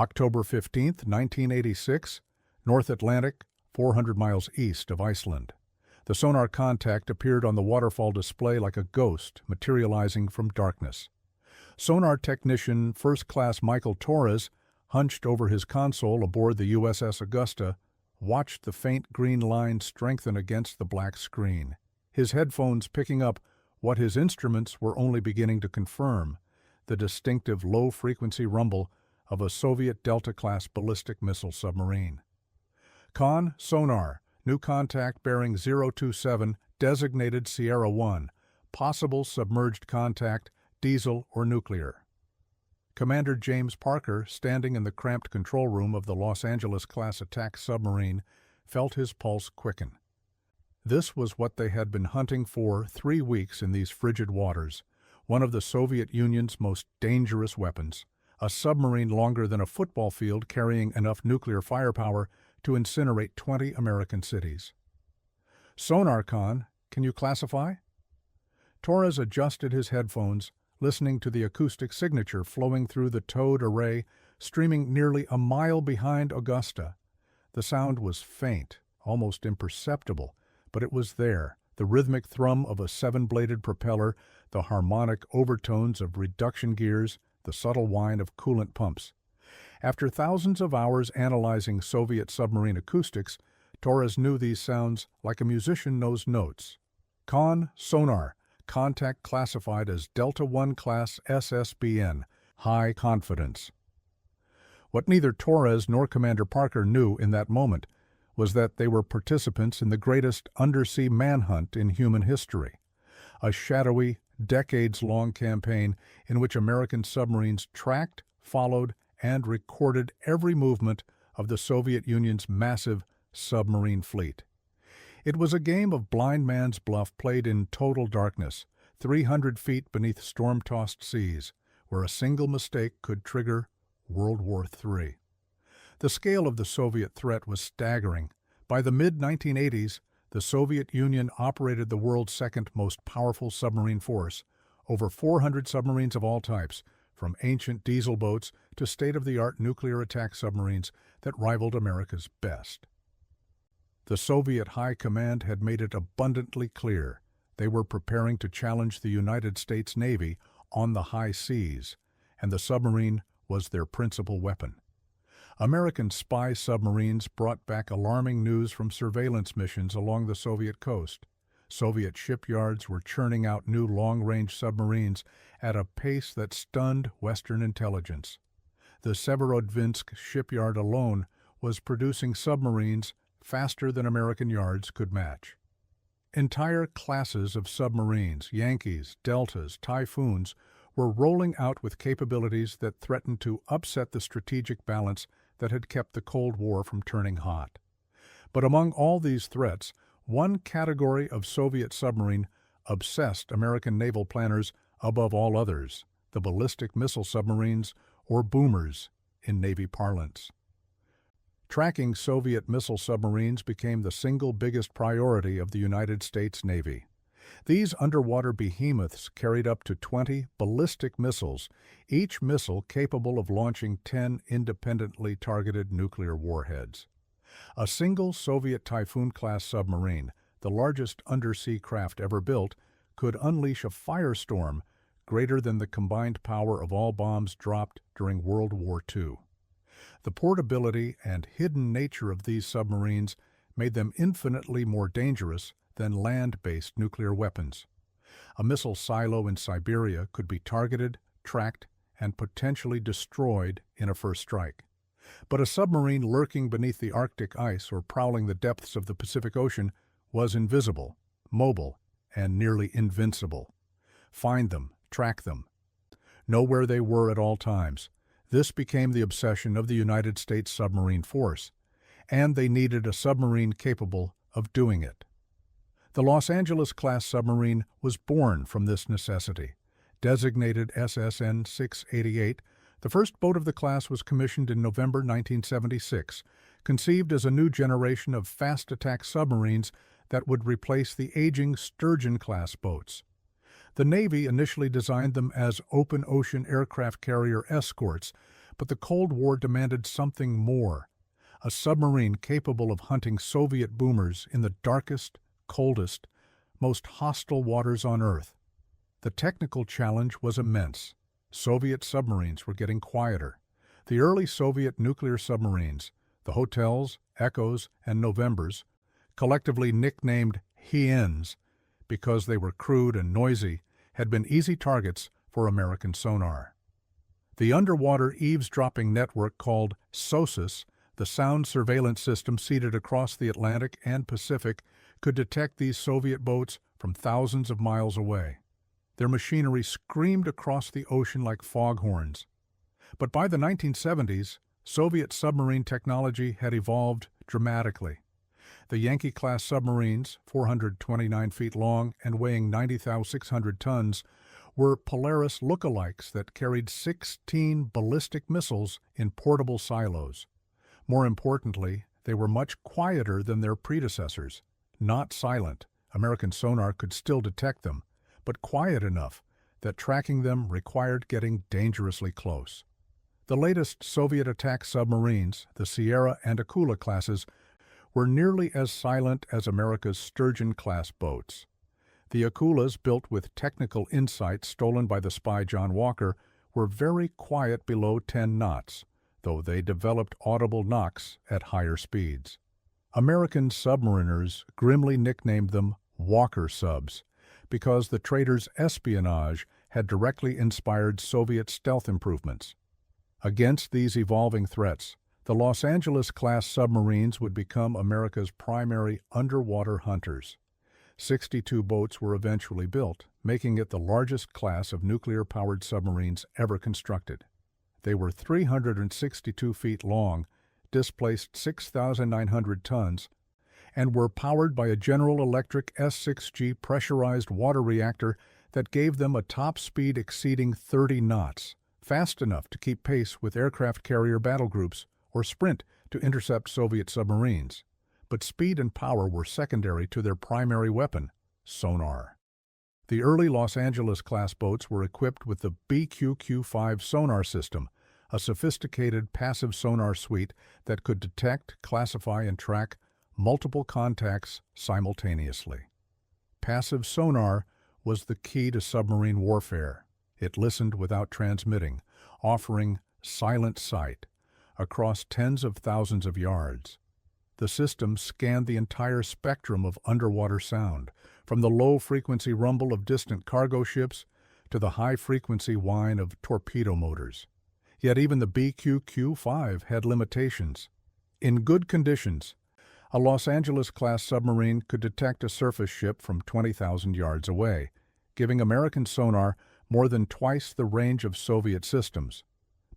October 15, 1986, North Atlantic, 400 miles east of Iceland. The sonar contact appeared on the waterfall display like a ghost materializing from darkness. Sonar Technician First Class Michael Torres, hunched over his console aboard the USS Augusta, watched the faint green line strengthen against the black screen, his headphones picking up what his instruments were only beginning to confirm, the distinctive low-frequency rumble of a Soviet Delta-class ballistic missile submarine. Con, sonar, new contact bearing 027, designated Sierra 1, possible submerged contact, diesel or nuclear. Commander James Parker, standing in the cramped control room of the Los Angeles-class attack submarine, felt his pulse quicken. This was what they had been hunting for 3 weeks in these frigid waters, one of the Soviet Union's most dangerous weapons, a submarine longer than a football field carrying enough nuclear firepower to incinerate 20 American cities. Sonar Con, can you classify? Torres adjusted his headphones, listening to the acoustic signature flowing through the towed array, streaming nearly a mile behind Augusta. The sound was faint, almost imperceptible, but it was there, the rhythmic thrum of a 7-bladed propeller, the harmonic overtones of reduction gears, the subtle whine of coolant pumps. After thousands of hours analyzing Soviet submarine acoustics, Torres knew these sounds like a musician knows notes. Con, sonar, contact classified as Delta 1 class SSBN, high confidence. What neither Torres nor Commander Parker knew in that moment was that they were participants in the greatest undersea manhunt in human history, a shadowy, decades-long campaign in which American submarines tracked, followed, and recorded every movement of the Soviet Union's massive submarine fleet. It was a game of blind man's bluff played in total darkness, 300 feet beneath storm-tossed seas, where a single mistake could trigger World War III. The scale of the Soviet threat was staggering. By the mid-1980s, the Soviet Union operated the world's second most powerful submarine force, over 400 submarines of all types, from ancient diesel boats to state-of-the-art nuclear attack submarines that rivaled America's best. The Soviet High Command had made it abundantly clear they were preparing to challenge the United States Navy on the high seas, and the submarine was their principal weapon. American spy submarines brought back alarming news from surveillance missions along the Soviet coast. Soviet shipyards were churning out new long-range submarines at a pace that stunned Western intelligence. The Severodvinsk shipyard alone was producing submarines faster than American yards could match. Entire classes of submarines, Yankees, Deltas, Typhoons, were rolling out with capabilities that threatened to upset the strategic balance that had kept the Cold War from turning hot. But among all these threats, one category of Soviet submarine obsessed American naval planners above all others: the ballistic missile submarines, or boomers in Navy parlance. Tracking Soviet missile submarines became the single biggest priority of the United States Navy. These underwater behemoths carried up to 20 ballistic missiles, each missile capable of launching 10 independently targeted nuclear warheads. A single Soviet Typhoon-class submarine, the largest undersea craft ever built, could unleash a firestorm greater than the combined power of all bombs dropped during World War II. The portability and hidden nature of these submarines made them infinitely more dangerous than land-based nuclear weapons. A missile silo in Siberia could be targeted, tracked, and potentially destroyed in a first strike. But a submarine lurking beneath the Arctic ice or prowling the depths of the Pacific Ocean was invisible, mobile, and nearly invincible. Find them, track them. Know where they were at all times. This became the obsession of the United States Submarine Force, and they needed a submarine capable of doing it. The Los Angeles-class submarine was born from this necessity. Designated SSN 688, the first boat of the class was commissioned in November 1976, conceived as a new generation of fast attack submarines that would replace the aging Sturgeon-class boats. The Navy initially designed them as open-ocean aircraft carrier escorts, But the Cold War demanded something more, a submarine capable of hunting Soviet boomers in the darkest, coldest, most hostile waters on Earth. The technical challenge was immense. Soviet submarines were getting quieter. The early Soviet nuclear submarines, the Hotels, Echoes, and Novembers, collectively nicknamed Hyens because they were crude and noisy, had been easy targets for American sonar. The underwater eavesdropping network called SOSUS, the sound surveillance system seated across the Atlantic and Pacific, could detect these Soviet boats from thousands of miles away. Their machinery screamed across the ocean like foghorns. But by the 1970s, Soviet submarine technology had evolved dramatically. The Yankee-class submarines, 429 feet long and weighing 90,600 tons, were Polaris lookalikes that carried 16 ballistic missiles in portable silos. More importantly, they were much quieter than their predecessors. Not silent, American sonar could still detect them, but quiet enough that tracking them required getting dangerously close. The latest Soviet attack submarines, the Sierra and Akula classes, were nearly as silent as America's Sturgeon-class boats. The Akulas, built with technical insight stolen by the spy John Walker, were very quiet below 10 knots, though they developed audible knocks at higher speeds. American submariners grimly nicknamed them Walker subs, because the traitors' espionage had directly inspired Soviet stealth improvements. Against these evolving threats, the Los Angeles-class submarines would become America's primary underwater hunters. 62 boats were eventually built, making it the largest class of nuclear-powered submarines ever constructed. They were 362 feet long, displaced 6,900 tons, and were powered by a General Electric S6G pressurized water reactor that gave them a top speed exceeding 30 knots, fast enough to keep pace with aircraft carrier battle groups or sprint to intercept Soviet submarines. But speed and power were secondary to their primary weapon, sonar. The early Los Angeles-class boats were equipped with the BQQ-5 sonar system, a sophisticated passive sonar suite that could detect, classify, and track multiple contacts simultaneously. Passive sonar was the key to submarine warfare. It listened without transmitting, offering silent sight across tens of thousands of yards. The system scanned the entire spectrum of underwater sound, from the low-frequency rumble of distant cargo ships to the high-frequency whine of torpedo motors. Yet even the BQQ-5 had limitations. In good conditions, a Los Angeles-class submarine could detect a surface ship from 20,000 yards away, giving American sonar more than twice the range of Soviet systems.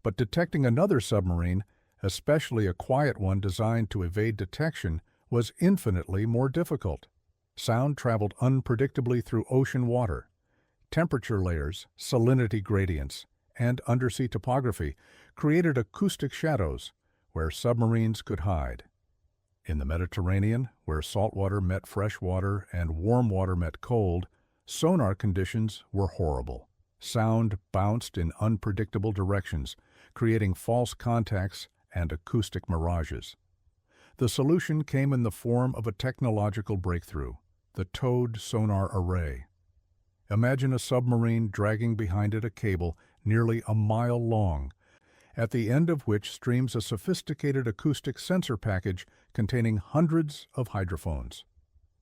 But detecting another submarine, especially a quiet one designed to evade detection, was infinitely more difficult. Sound traveled unpredictably through ocean water. Temperature layers, salinity gradients, and undersea topography created acoustic shadows where submarines could hide. In the Mediterranean, where saltwater met freshwater and warm water met cold, sonar conditions were horrible. Sound bounced in unpredictable directions, creating false contacts and acoustic mirages. The solution came in the form of a technological breakthrough, the towed sonar array. Imagine a submarine dragging behind it a cable nearly a mile long, at the end of which streams a sophisticated acoustic sensor package containing hundreds of hydrophones.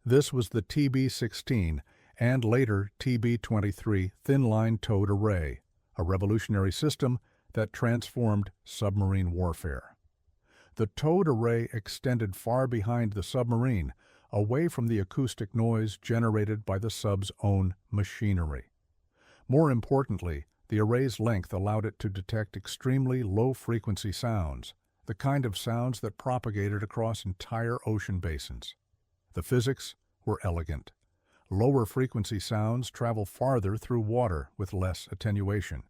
This was the TB-16 and later TB-23 thin-line towed array, a revolutionary system that transformed submarine warfare. The towed array extended far behind the submarine, away from the acoustic noise generated by the sub's own machinery. More importantly, the array's length allowed it to detect extremely low-frequency sounds, the kind of sounds that propagated across entire ocean basins. The physics were elegant. Lower-frequency sounds travel farther through water with less attenuation.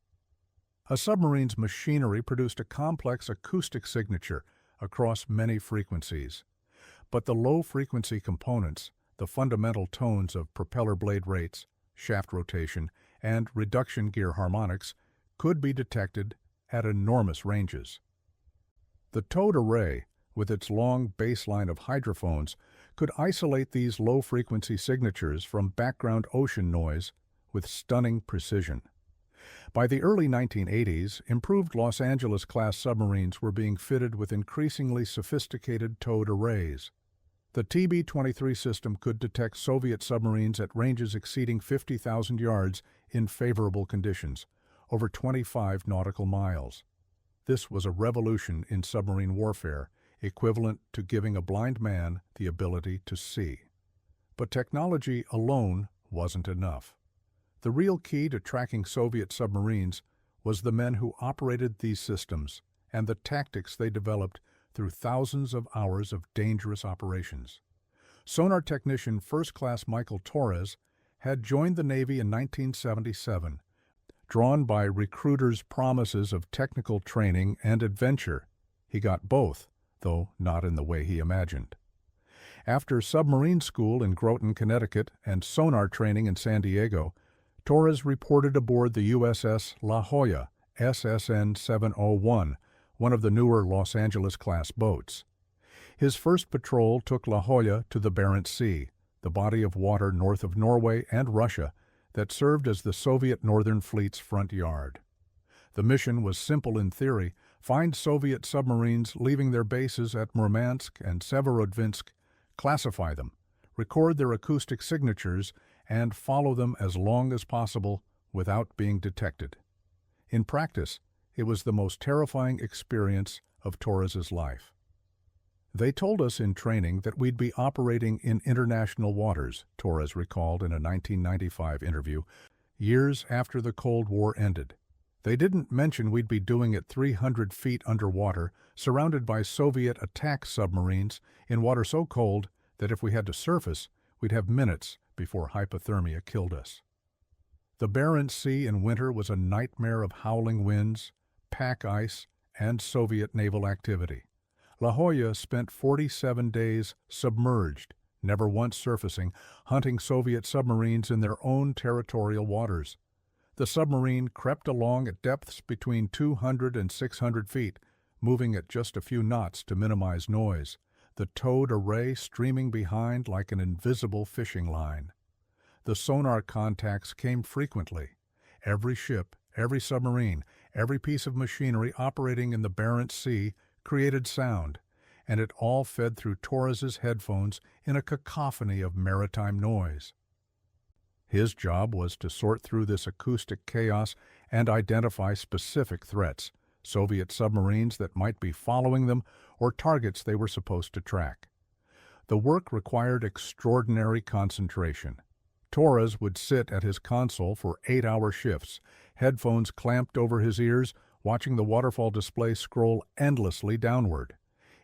A submarine's machinery produced a complex acoustic signature across many frequencies. But the low-frequency components, the fundamental tones of propeller blade rates, shaft rotation, and reduction gear harmonics, could be detected at enormous ranges. The towed array, with its long baseline of hydrophones, could isolate these low-frequency signatures from background ocean noise with stunning precision. By the early 1980s, improved Los Angeles-class submarines were being fitted with increasingly sophisticated towed arrays. The TB-23 system could detect Soviet submarines at ranges exceeding 50,000 yards in favorable conditions, over 25 nautical miles. This was a revolution in submarine warfare, equivalent to giving a blind man the ability to see. But technology alone wasn't enough. The real key to tracking Soviet submarines was the men who operated these systems and the tactics they developed through thousands of hours of dangerous operations. Sonar Technician First Class Michael Torres had joined the Navy in 1977, drawn by recruiters' promises of technical training and adventure. He got both, though not in the way he imagined. After submarine school in Groton, Connecticut, and sonar training in San Diego, Torres reported aboard the USS La Jolla, SSN 701, one of the newer Los Angeles-class boats. His first patrol took La Jolla to the Barents Sea, the body of water north of Norway and Russia that served as the Soviet Northern Fleet's front yard. The mission was simple in theory: find Soviet submarines leaving their bases at Murmansk and Severodvinsk, classify them, record their acoustic signatures, and follow them as long as possible without being detected. In practice, it was the most terrifying experience of Torres's life. They told us in training that we'd be operating in international waters, Torres recalled in a 1995 interview, years after the Cold War ended. They didn't mention we'd be doing it 300 feet underwater, surrounded by Soviet attack submarines in water so cold that if we had to surface, we'd have minutes before hypothermia killed us. The Barents Sea in winter was a nightmare of howling winds, pack ice, and Soviet naval activity. La Jolla spent 47 days submerged, never once surfacing, hunting Soviet submarines in their own territorial waters. The submarine crept along at depths between 200 and 600 feet, moving at just a few knots to minimize noise, the towed array streaming behind like an invisible fishing line. The sonar contacts came frequently. Every ship, every submarine, every piece of machinery operating in the Barents Sea created sound, and it all fed through Torres's headphones in a cacophony of maritime noise. His job was to sort through this acoustic chaos and identify specific threats, Soviet submarines that might be following them or targets they were supposed to track. The work required extraordinary concentration. Torres would sit at his console for 8-hour shifts, headphones clamped over his ears, watching the waterfall display scroll endlessly downward.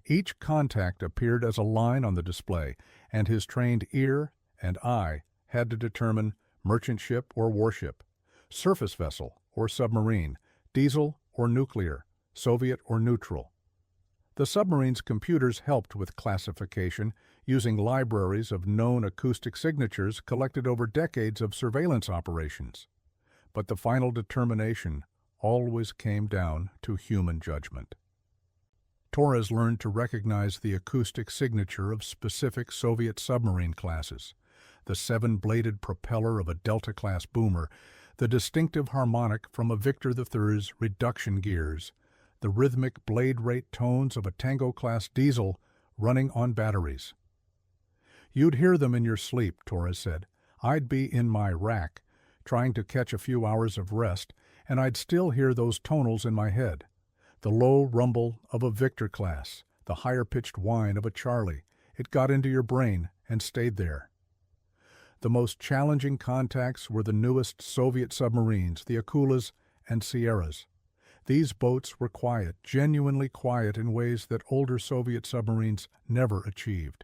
Each contact appeared as a line on the display, and his trained ear and eye had to determine merchant ship or warship, surface vessel or submarine, diesel or nuclear, Soviet or neutral. The submarine's computers helped with classification, using libraries of known acoustic signatures collected over decades of surveillance operations. But the final determination always came down to human judgment. Torres learned to recognize the acoustic signature of specific Soviet submarine classes: the 7-bladed propeller of a Delta-class boomer, the distinctive harmonic from a Victor III's reduction gears, the rhythmic blade rate tones of a Tango-class diesel running on batteries. "You'd hear them in your sleep," Torres said. "I'd be in my rack, trying to catch a few hours of rest, and I'd still hear those tonals in my head. The low rumble of a Victor class, the higher-pitched whine of a Charlie. It got into your brain and stayed there." The most challenging contacts were the newest Soviet submarines, the Akulas and Sierras. These boats were quiet, genuinely quiet in ways that older Soviet submarines never achieved.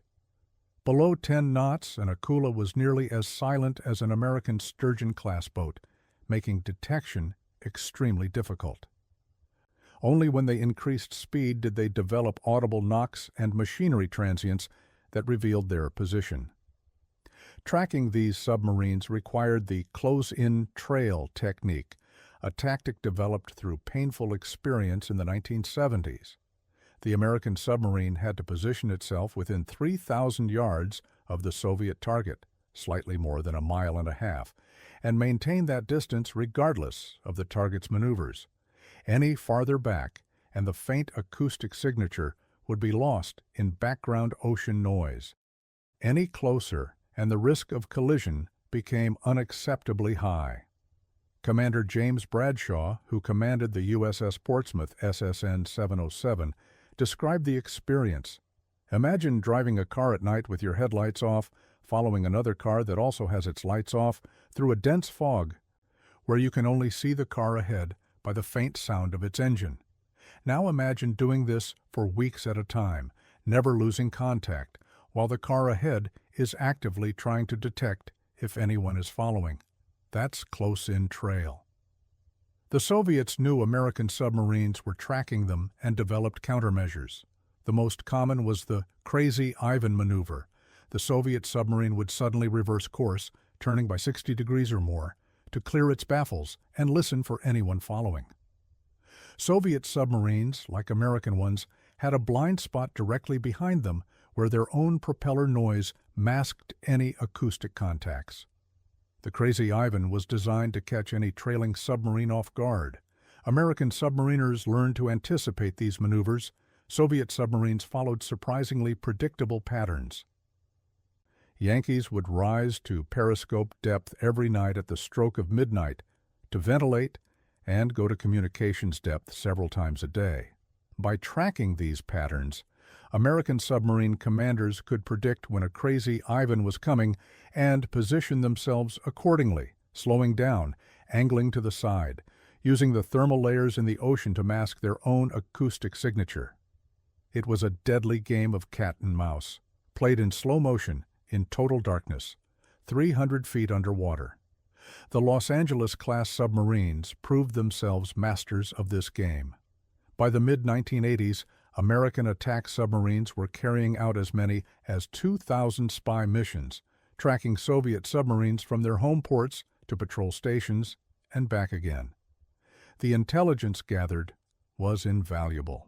Below 10 knots, an Akula was nearly as silent as an American Sturgeon-class boat, making detection extremely difficult. Only when they increased speed did they develop audible knocks and machinery transients that revealed their position. Tracking these submarines required the close-in trail technique, a tactic developed through painful experience in the 1970s. The American submarine had to position itself within 3,000 yards of the Soviet target, slightly more than a mile and a half, and maintain that distance regardless of the target's maneuvers. Any farther back, and the faint acoustic signature would be lost in background ocean noise. Any closer, and the risk of collision became unacceptably high. Commander James Bradshaw, who commanded the USS Portsmouth SSN 707, described the experience. Imagine driving a car at night with your headlights off, following another car that also has its lights off, through a dense fog, where you can only see the car ahead by the faint sound of its engine. Now imagine doing this for weeks at a time, never losing contact, while the car ahead is actively trying to detect if anyone is following. That's close-in trail. The Soviets knew American submarines were tracking them and developed countermeasures. The most common was the Crazy Ivan maneuver. The Soviet submarine would suddenly reverse course, turning by 60 degrees or more, to clear its baffles and listen for anyone following. Soviet submarines, like American ones, had a blind spot directly behind them where their own propeller noise masked any acoustic contacts. The Crazy Ivan was designed to catch any trailing submarine off guard. American submariners learned to anticipate these maneuvers. Soviet submarines followed surprisingly predictable patterns. Yankees would rise to periscope depth every night at the stroke of midnight to ventilate and go to communications depth several times a day. By tracking these patterns, American submarine commanders could predict when a Crazy Ivan was coming and position themselves accordingly, slowing down, angling to the side, using the thermal layers in the ocean to mask their own acoustic signature. It was a deadly game of cat and mouse, played in slow motion, in total darkness, 300 feet underwater. The Los Angeles-class submarines proved themselves masters of this game. By the mid-1980s, American attack submarines were carrying out as many as 2,000 spy missions, tracking Soviet submarines from their home ports to patrol stations and back again. The intelligence gathered was invaluable.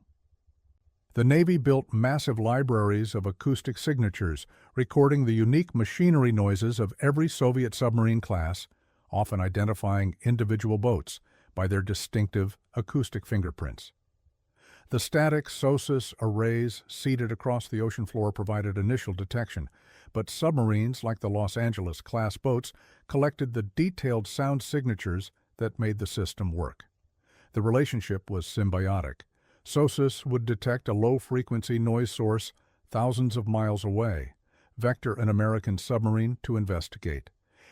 The Navy built massive libraries of acoustic signatures, recording the unique machinery noises of every Soviet submarine class, often identifying individual boats by their distinctive acoustic fingerprints. The static SOSUS arrays seated across the ocean floor provided initial detection, but submarines like the Los Angeles-class boats collected the detailed sound signatures that made the system work. The relationship was symbiotic. SOSUS would detect a low-frequency noise source thousands of miles away, vector an American submarine to investigate,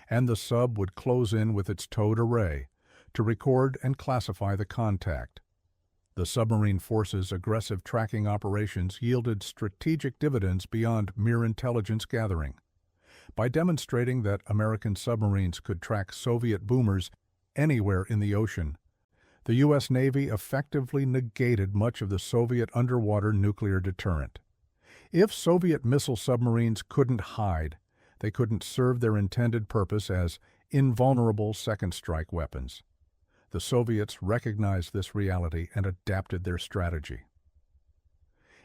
and the sub would close in with its towed array to record and classify the contact. The submarine force's aggressive tracking operations yielded strategic dividends beyond mere intelligence gathering. By demonstrating that American submarines could track Soviet boomers anywhere in the ocean, the U.S. Navy effectively negated much of the Soviet underwater nuclear deterrent. If Soviet missile submarines couldn't hide, they couldn't serve their intended purpose as invulnerable second-strike weapons. The Soviets recognized this reality and adapted their strategy.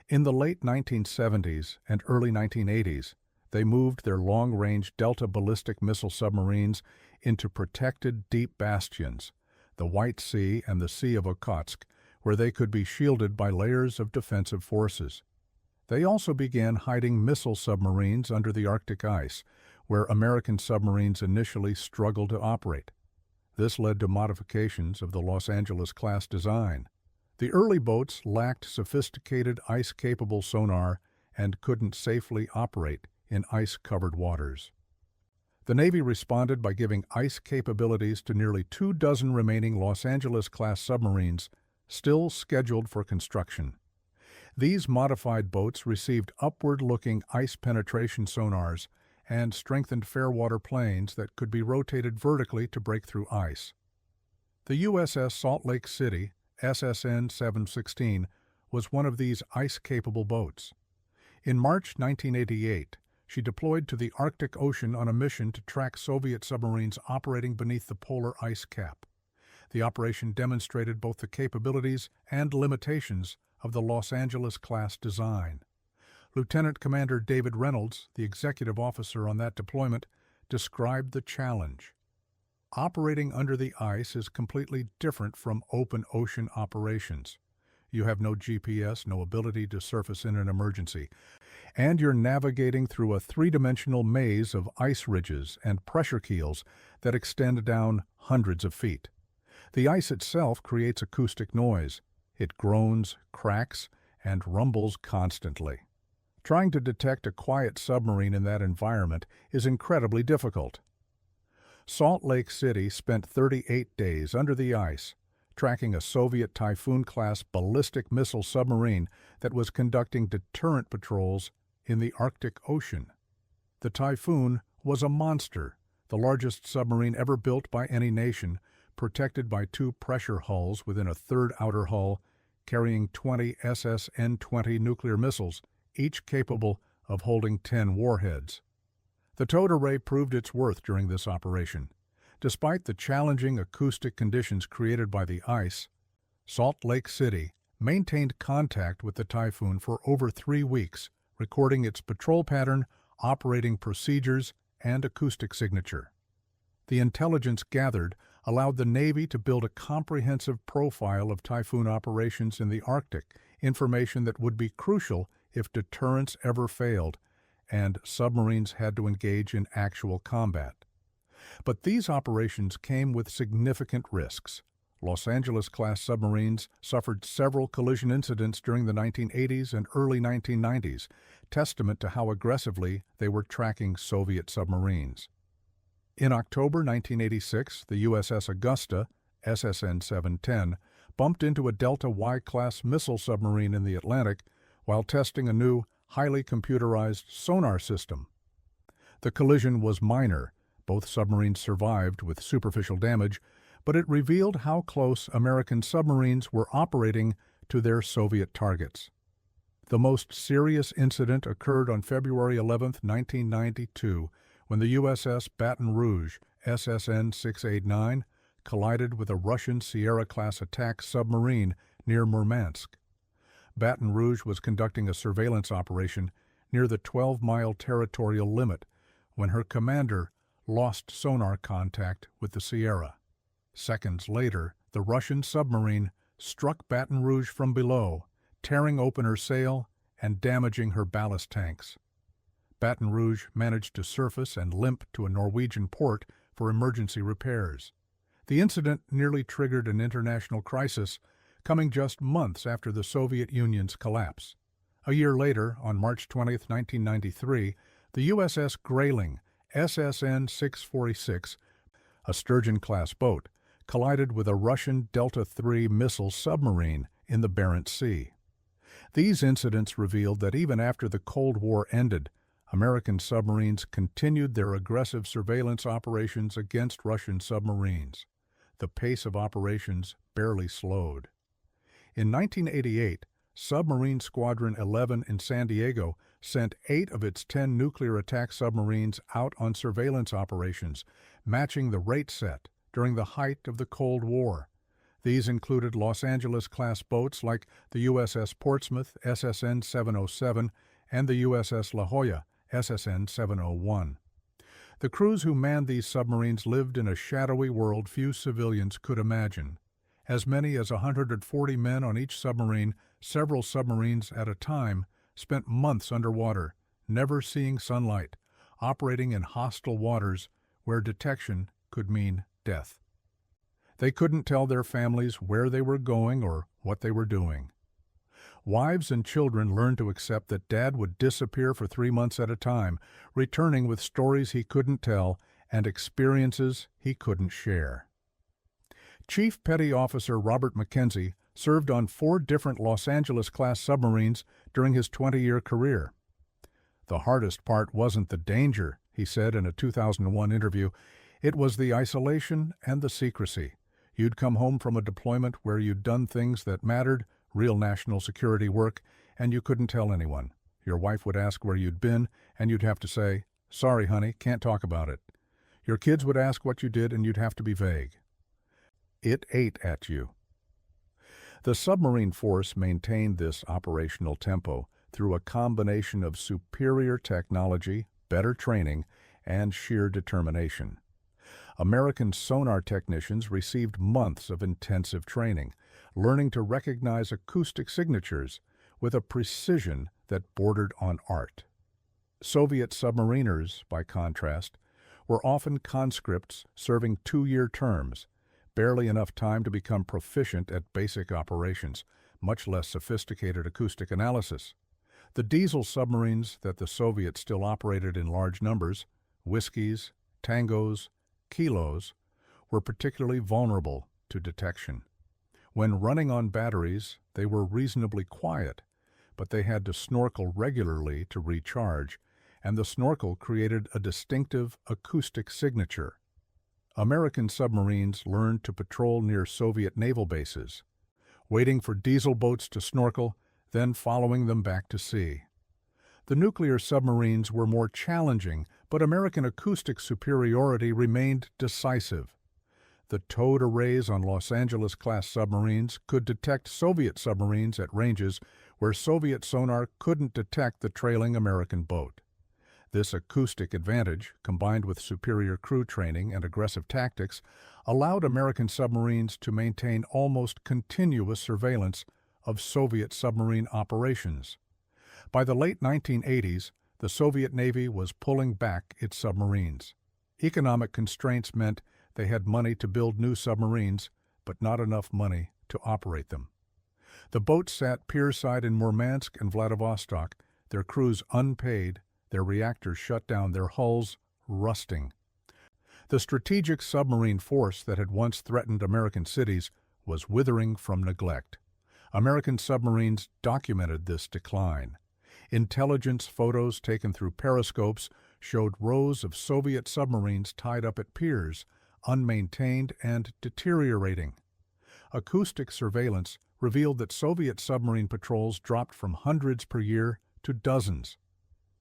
In the late 1970s and early 1980s, they moved their long-range Delta ballistic missile submarines into protected deep bastions, the White Sea and the Sea of Okhotsk, where they could be shielded by layers of defensive forces. They also began hiding missile submarines under the Arctic ice, where American submarines initially struggled to operate. This led to modifications of the Los Angeles-class design. The early boats lacked sophisticated ice-capable sonar and couldn't safely operate in ice-covered waters. The Navy responded by giving ice capabilities to nearly 24 remaining Los Angeles-class submarines still scheduled for construction. These modified boats received upward-looking ice penetration sonars and strengthened fairwater planes that could be rotated vertically to break through ice. The USS Salt Lake City, SSN 716, was one of these ice-capable boats. In March 1988, she deployed to the Arctic Ocean on a mission to track Soviet submarines operating beneath the polar ice cap. The operation demonstrated both the capabilities and limitations of the Los Angeles-class design. Lieutenant Commander David Reynolds, the executive officer on that deployment, described the challenge. Operating under the ice is completely different from open ocean operations. You have no GPS, no ability to surface in an emergency, and you're navigating through a three-dimensional maze of ice ridges and pressure keels that extend down hundreds of feet. The ice itself creates acoustic noise. It groans, cracks, and rumbles constantly. Trying to detect a quiet submarine in that environment is incredibly difficult. Salt Lake City spent 38 days under the ice, tracking a Soviet Typhoon-class ballistic missile submarine that was conducting deterrent patrols in the Arctic Ocean. The Typhoon was a monster, the largest submarine ever built by any nation, protected by two pressure hulls within a third outer hull, carrying 20 SSN-20 nuclear missiles, each capable of holding 10 warheads. The towed array proved its worth during this operation. Despite the challenging acoustic conditions created by the ice, Salt Lake City maintained contact with the Typhoon for over 3 weeks, recording its patrol pattern, operating procedures, and acoustic signature. The intelligence gathered allowed the Navy to build a comprehensive profile of Typhoon operations in the Arctic, information that would be crucial if deterrence ever failed and submarines had to engage in actual combat. But these operations came with significant risks. Los Angeles-class submarines suffered several collision incidents during the 1980s and early 1990s, testament to how aggressively they were tracking Soviet submarines. In October 1986, the USS Augusta, SSN 710, bumped into a Delta Y-class missile submarine in the Atlantic while testing a new, highly computerized sonar system. The collision was minor. Both submarines survived with superficial damage, but it revealed how close American submarines were operating to their Soviet targets. The most serious incident occurred on February 11, 1992, when the USS Baton Rouge, SSN 689, collided with a Russian Sierra-class attack submarine near Murmansk. Baton Rouge was conducting a surveillance operation near the 12-mile territorial limit when her commander lost sonar contact with the Sierra. Seconds later, the Russian submarine struck Baton Rouge from below, tearing open her sail and damaging her ballast tanks. Baton Rouge managed to surface and limp to a Norwegian port for emergency repairs. The incident nearly triggered an international crisis, coming just months after the Soviet Union's collapse. A year later, on March 20, 1993, the USS Grayling, SSN 646, a Sturgeon-class boat, collided with a Russian Delta III missile submarine in the Barents Sea. These incidents revealed that even after the Cold War ended, American submarines continued their aggressive surveillance operations against Russian submarines. The pace of operations barely slowed. In 1988, Submarine Squadron 11 in San Diego sent 8 of its 10 nuclear attack submarines out on surveillance operations, matching the rate set during the height of the Cold War. These included Los Angeles-class boats like the USS Portsmouth, SSN 707, and the USS La Jolla, SSN 701. The crews who manned these submarines lived in a shadowy world few civilians could imagine. As many as 140 men on each submarine, several submarines at a time, spent months underwater, never seeing sunlight, operating in hostile waters where detection could mean death. They couldn't tell their families where they were going or what they were doing. Wives and children learned to accept that Dad would disappear for 3 months at a time, returning with stories he couldn't tell and experiences he couldn't share. Chief Petty Officer Robert McKenzie served on 4 different Los Angeles-class submarines during his 20-year career. "The hardest part wasn't the danger," he said in a 2001 interview. "It was the isolation and the secrecy. You'd come home from a deployment where you'd done things that mattered, real national security work, and you couldn't tell anyone. Your wife would ask where you'd been, and you'd have to say, 'Sorry, honey, can't talk about it.' Your kids would ask what you did, and you'd have to be vague." It ate at you. The submarine force maintained this operational tempo through a combination of superior technology, better training, and sheer determination. American sonar technicians received months of intensive training, learning to recognize acoustic signatures with a precision that bordered on art. Soviet submariners, by contrast, were often conscripts serving 2-year terms, barely enough time to become proficient at basic operations, much less sophisticated acoustic analysis. The diesel submarines that the Soviets still operated in large numbers, Whiskies, Tangos, Kilos, were particularly vulnerable to detection. When running on batteries, they were reasonably quiet, but they had to snorkel regularly to recharge, and the snorkel created a distinctive acoustic signature. American submarines learned to patrol near Soviet naval bases, waiting for diesel boats to snorkel, then following them back to sea. The nuclear submarines were more challenging, but American acoustic superiority remained decisive. The towed arrays on Los Angeles-class submarines could detect Soviet submarines at ranges where Soviet sonar couldn't detect the trailing American boat. This acoustic advantage, combined with superior crew training and aggressive tactics, allowed American submarines to maintain almost continuous surveillance of Soviet submarine operations. By the late 1980s, the Soviet Navy was pulling back its submarines. Economic constraints meant they had money to build new submarines, but not enough money to operate them. The boats sat pierside in Murmansk and Vladivostok, their crews unpaid, their reactors shut down, their hulls rusting. The strategic submarine force that had once threatened American cities was withering from neglect. American submarines documented this decline. Intelligence photos taken through periscopes showed rows of Soviet submarines tied up at piers, unmaintained and deteriorating. Acoustic surveillance revealed that Soviet submarine patrols dropped from hundreds per year to dozens.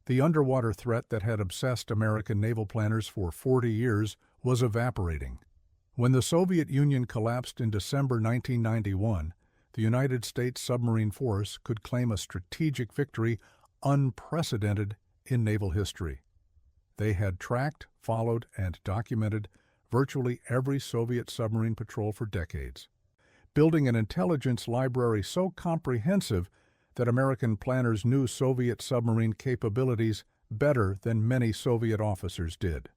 The underwater threat that had obsessed American naval planners for 40 years was evaporating. When the Soviet Union collapsed in December 1991, the United States submarine force could claim a strategic victory unprecedented in naval history. They had tracked, followed, and documented virtually every Soviet submarine patrol for decades, building an intelligence library so comprehensive that American planners knew Soviet submarine capabilities better than many Soviet officers did.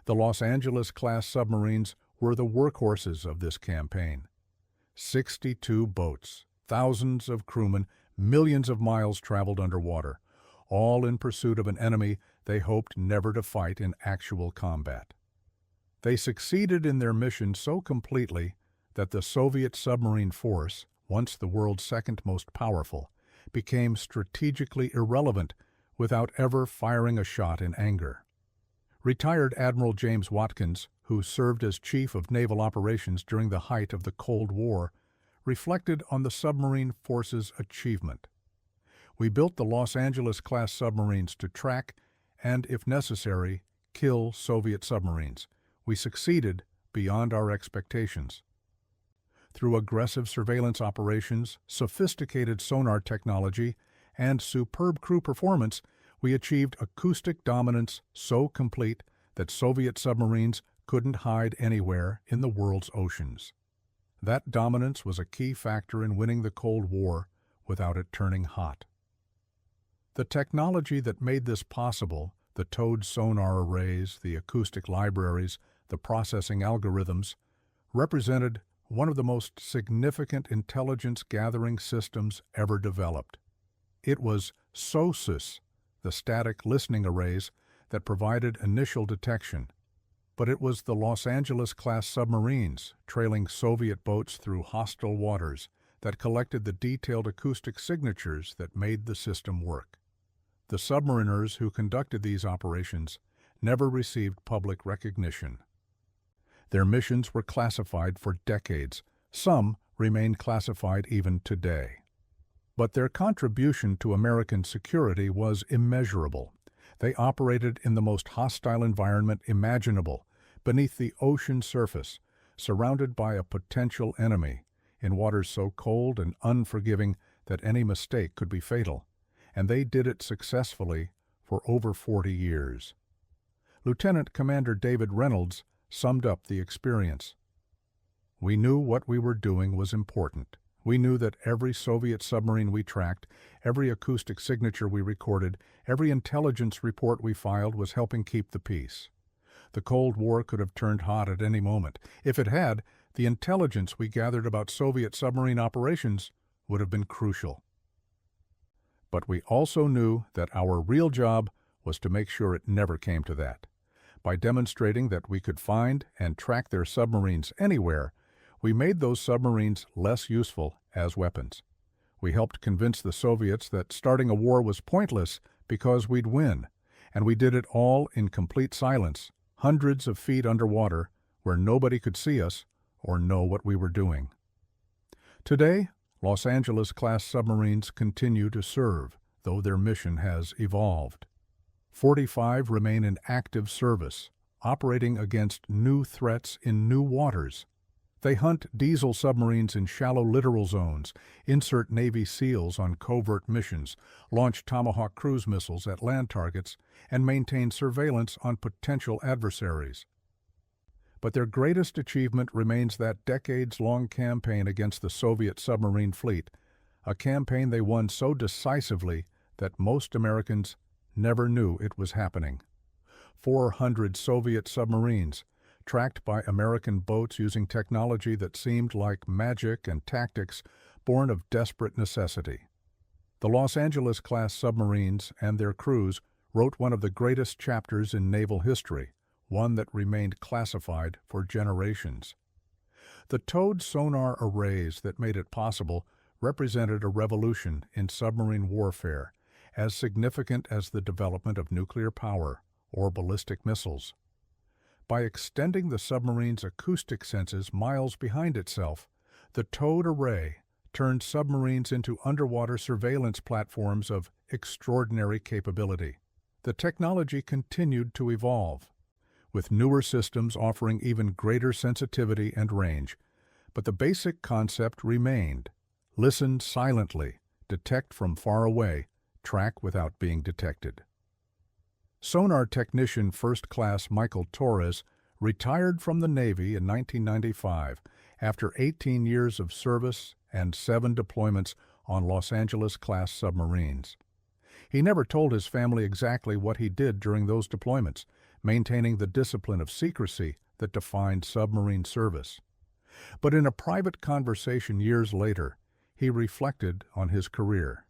The Los Angeles-class submarines were the workhorses of this campaign. 62 boats, thousands of crewmen, millions of miles traveled underwater, all in pursuit of an enemy they hoped never to fight in actual combat. They succeeded in their mission so completely that the Soviet submarine force, once the world's second most powerful, became strategically irrelevant without ever firing a shot in anger. Retired Admiral James Watkins, who served as Chief of Naval Operations during the height of the Cold War, reflected on the submarine force's achievement. We built the Los Angeles-class submarines to track and, if necessary, kill Soviet submarines. We succeeded beyond our expectations. Through aggressive surveillance operations, sophisticated sonar technology, and superb crew performance, we achieved acoustic dominance so complete that Soviet submarines couldn't hide anywhere in the world's oceans. That dominance was a key factor in winning the Cold War without it turning hot. The technology that made this possible, the towed sonar arrays, the acoustic libraries, the processing algorithms, represented one of the most significant intelligence-gathering systems ever developed. It was SOSUS, the static listening arrays, that provided initial detection. But it was the Los Angeles-class submarines, trailing Soviet boats through hostile waters, that collected the detailed acoustic signatures that made the system work. The submariners who conducted these operations never received public recognition. Their missions were classified for decades. Some remain classified even today. But their contribution to American security was immeasurable. They operated in the most hostile environment imaginable, beneath the ocean surface, surrounded by a potential enemy, in waters so cold and unforgiving that any mistake could be fatal, and they did it successfully for over 40 years. Lieutenant Commander David Reynolds summed up the experience. "We knew what we were doing was important. We knew that every Soviet submarine we tracked, every acoustic signature we recorded, every intelligence report we filed was helping keep the peace. The Cold War could have turned hot at any moment. If it had, the intelligence we gathered about Soviet submarine operations would have been crucial. But we also knew that our real job was to make sure it never came to that. By demonstrating that we could find and track their submarines anywhere, we made those submarines less useful as weapons. We helped convince the Soviets that starting a war was pointless because we'd win, and we did it all in complete silence, hundreds of feet underwater, where nobody could see us or know what we were doing." Today, Los Angeles-class submarines continue to serve, though their mission has evolved. 45 remain in active service, operating against new threats in new waters. They hunt diesel submarines in shallow littoral zones, insert Navy SEALs on covert missions, launch Tomahawk cruise missiles at land targets, and maintain surveillance on potential adversaries. But their greatest achievement remains that decades-long campaign against the Soviet submarine fleet, a campaign they won so decisively that most Americans never knew it was happening. 400 Soviet submarines, tracked by American boats using technology that seemed like magic and tactics born of desperate necessity. The Los Angeles-class submarines and their crews wrote one of the greatest chapters in naval history, one that remained classified for generations. The towed sonar arrays that made it possible represented a revolution in submarine warfare, as significant as the development of nuclear power or ballistic missiles. By extending the submarine's acoustic senses miles behind itself, the towed array turned submarines into underwater surveillance platforms of extraordinary capability. The technology continued to evolve, with newer systems offering even greater sensitivity and range, but the basic concept remained: listen silently, detect from far away, track without being detected. Sonar Technician First Class Michael Torres retired from the Navy in 1995 after 18 years of service and 7 deployments on Los Angeles-class submarines. He never told his family exactly what he did during those deployments, maintaining the discipline of secrecy that defined submarine service. But in a private conversation years later, he reflected on his career.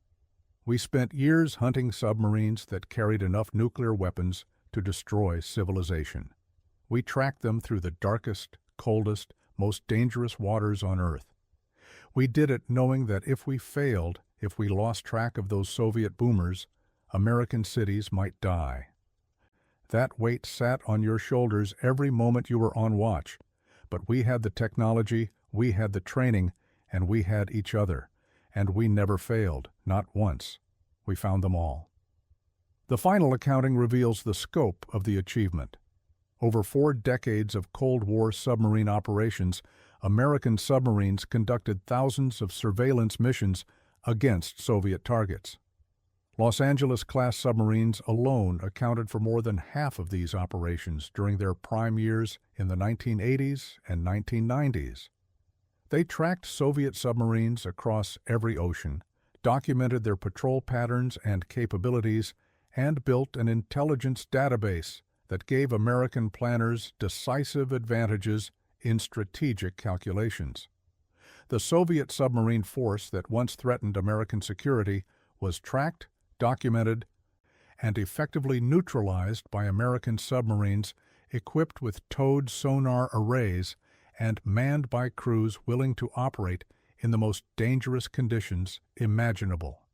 "We spent years hunting submarines that carried enough nuclear weapons to destroy civilization. We tracked them through the darkest, coldest, most dangerous waters on Earth. We did it knowing that if we failed, if we lost track of those Soviet boomers, American cities might die. That weight sat on your shoulders every moment you were on watch, but we had the technology, we had the training, and we had each other, and we never failed, not once. We found them all." The final accounting reveals the scope of the achievement. Over 4 decades of Cold War submarine operations, American submarines conducted thousands of surveillance missions against Soviet targets. Los Angeles-class submarines alone accounted for more than half of these operations during their prime years in the 1980s and 1990s. They tracked Soviet submarines across every ocean, documented their patrol patterns and capabilities, and built an intelligence database that gave American planners decisive advantages in strategic calculations. The Soviet submarine force that once threatened American security was tracked, documented, and effectively neutralized by American submarines equipped with towed sonar arrays and manned by crews willing to operate in the most dangerous conditions imaginable.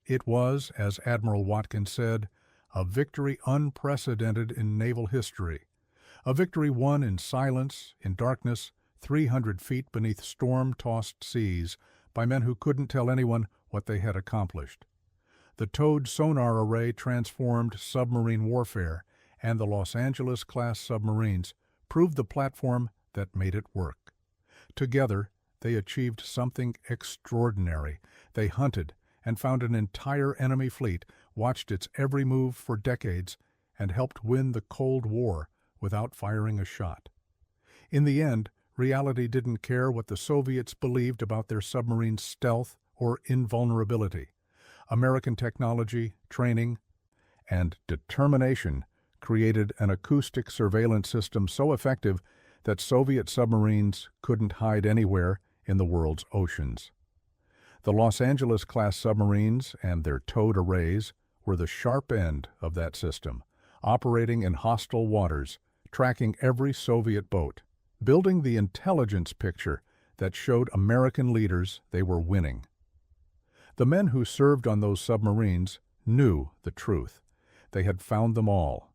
It was, as Admiral Watkins said, a victory unprecedented in naval history, a victory won in silence, in darkness, 300 feet beneath storm-tossed seas by men who couldn't tell anyone what they had accomplished. The towed sonar array transformed submarine warfare, and the Los Angeles-class submarines proved the platform that made it work. Together, they achieved something extraordinary. They hunted and found an entire enemy fleet, watched its every move for decades, and helped win the Cold War without firing a shot. In the end, reality didn't care what the Soviets believed about their submarine stealth or invulnerability. American technology, training, and determination created an acoustic surveillance system so effective that Soviet submarines couldn't hide anywhere in the world's oceans. The Los Angeles-class submarines and their towed arrays were the sharp end of that system, operating in hostile waters, tracking every Soviet boat, building the intelligence picture that showed American leaders they were winning. The men who served on those submarines knew the truth. They had found them all,